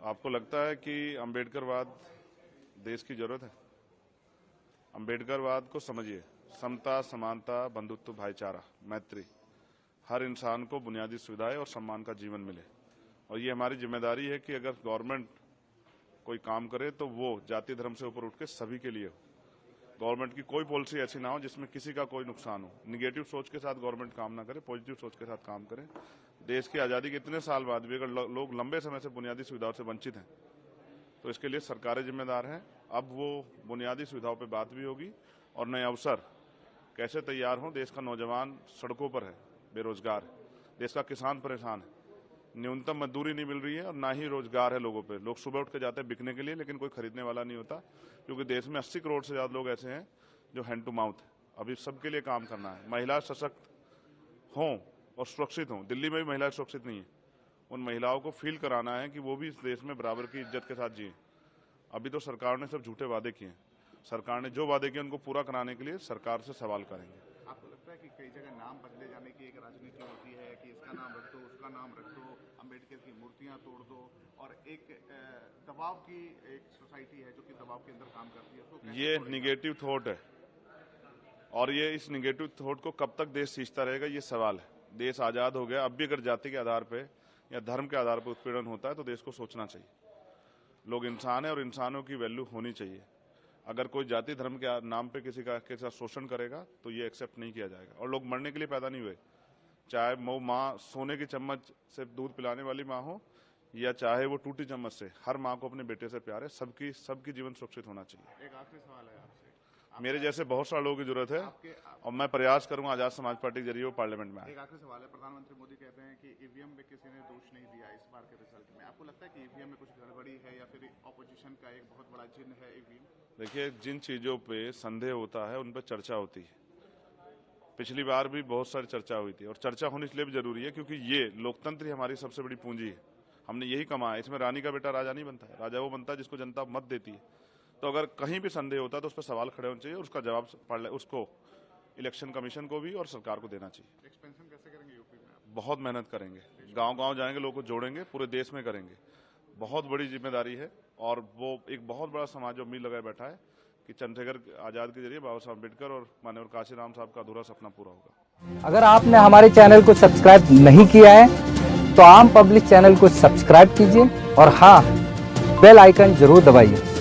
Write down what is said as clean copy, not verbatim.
आपको लगता है कि अम्बेडकरवाद देश की जरूरत है? अम्बेडकरवाद को समझिए, समता, समानता, बंधुत्व, भाईचारा, मैत्री, हर इंसान को बुनियादी सुविधाएं और सम्मान का जीवन मिले। और ये हमारी जिम्मेदारी है कि अगर गवर्नमेंट कोई काम करे तो वो जाति धर्म से ऊपर उठ के सभी के लिए हो। गवर्नमेंट की कोई पॉलिसी ऐसी ना हो जिसमें किसी का कोई नुकसान हो। निगेटिव सोच के साथ गवर्नमेंट काम ना करे, पॉजिटिव सोच के साथ काम करे। देश की आजादी के इतने साल बाद भी अगर लोग लंबे समय से बुनियादी सुविधाओं से वंचित हैं तो इसके लिए सरकारें जिम्मेदार हैं। अब वो बुनियादी सुविधाओं पर बात भी होगी और नए अवसर कैसे तैयार हों। देश का नौजवान सड़कों पर है, बेरोजगार है, देश का किसान परेशान है, न्यूनतम मजदूरी नहीं मिल रही है और ना ही रोजगार है लोगों पे। लोग सुबह उठ के जाते हैं बिकने के लिए, लेकिन कोई खरीदने वाला नहीं होता, क्योंकि देश में 80 करोड़ से ज्यादा लोग ऐसे हैं जो हैंड टू माउथ है। अभी सबके लिए काम करना है। महिला सशक्त हों और सुरक्षित हों। दिल्ली में भी महिलाएं सुरक्षित नहीं है। उन महिलाओं को फील कराना है कि वो भी इस देश में बराबर की इज्जत के साथ जिए। अभी तो सरकार ने सब झूठे वादे किए हैं। सरकार ने जो वादे किए उनको पूरा कराने के लिए सरकार से सवाल करेंगे। आपको लगता है कि कई जगह नाम बदले जाने की एक राजनीति होती है कि इसका नाम रख दो, उसका नाम रख दो, अम्बेडकर की मूर्तियां तोड़ दो, और एक दबाव की एक सोसाइटी है जो कि दबाव के अंदर काम करती है, तो ये निगेटिव थॉट है और ये इस निगेटिव थॉट को कब तक देश सींचता रहेगा, ये सवाल है। देश आजाद हो गया, अब भी अगर जाति के आधार पे या धर्म के आधार पर उत्पीड़न होता है तो देश को सोचना चाहिए। लोग इंसान है और इंसानों की वैल्यू होनी चाहिए। अगर कोई जाति धर्म के नाम पे किसी का के साथ शोषण करेगा तो ये एक्सेप्ट नहीं किया जाएगा। और लोग मरने के लिए पैदा नहीं हुए, चाहे वो माँ सोने की चम्मच से दूध पिलाने वाली माँ हो या चाहे वो टूटी चम्मच से, हर माँ को अपने बेटे से प्यार है। सबकी जीवन सुरक्षित होना चाहिए। एक आखिरी सवाल है आपसे। मेरे जैसे बहुत सारे लोगों की जरूरत है और मैं प्रयास करूंगा आजाद समाज पार्टी के जरिए वो पार्लियामेंट में आए। एक आखिरी सवाल है। प्रधानमंत्री मोदी कहते हैं कि ईवीएम में किसी ने दोष नहीं दिया इस बार के रिजल्ट में। आपको लगता है कि ईवीएम में कुछ गड़बड़ी है या फिर ऑपोजिशन का एक बहुत बड़ा जिन है ईवीएम? देखिए, जिन चीजों पे संदेह होता है उन पर चर्चा होती है। पिछली बार भी बहुत सारी चर्चा हुई थी और चर्चा होनी इसलिए भी जरूरी है क्योंकि ये लोकतंत्र ही हमारी सबसे बड़ी पूंजी है। हमने यही कमाया। इसमें रानी का बेटा राजा नहीं बनता है, राजा वो बनता है जिसको जनता मत देती है। तो अगर कहीं भी संदेह होता है तो उस पर सवाल खड़े होने चाहिए, उसका जवाब उसको इलेक्शन कमीशन को भी और सरकार को देना चाहिए। एक्सपेंशन कैसे करेंगे यूपी में? बहुत मेहनत करेंगे, गांव-गांव जाएंगे, लोगों को जोड़ेंगे, पूरे देश में करेंगे। बहुत बड़ी जिम्मेदारी है और वो एक बहुत बड़ा समाज उम्मीद लगाए बैठा है कि चंद्रशेखर आजाद के जरिए बाबा साहब अम्बेडकर और माननीय काशीराम साहब का अधूरा सपना पूरा होगा। अगर आपने हमारे चैनल को सब्सक्राइब नहीं किया है तो आम पब्लिक चैनल को सब्सक्राइब कीजिए और हाँ, बेल आइकन जरूर दबाइए।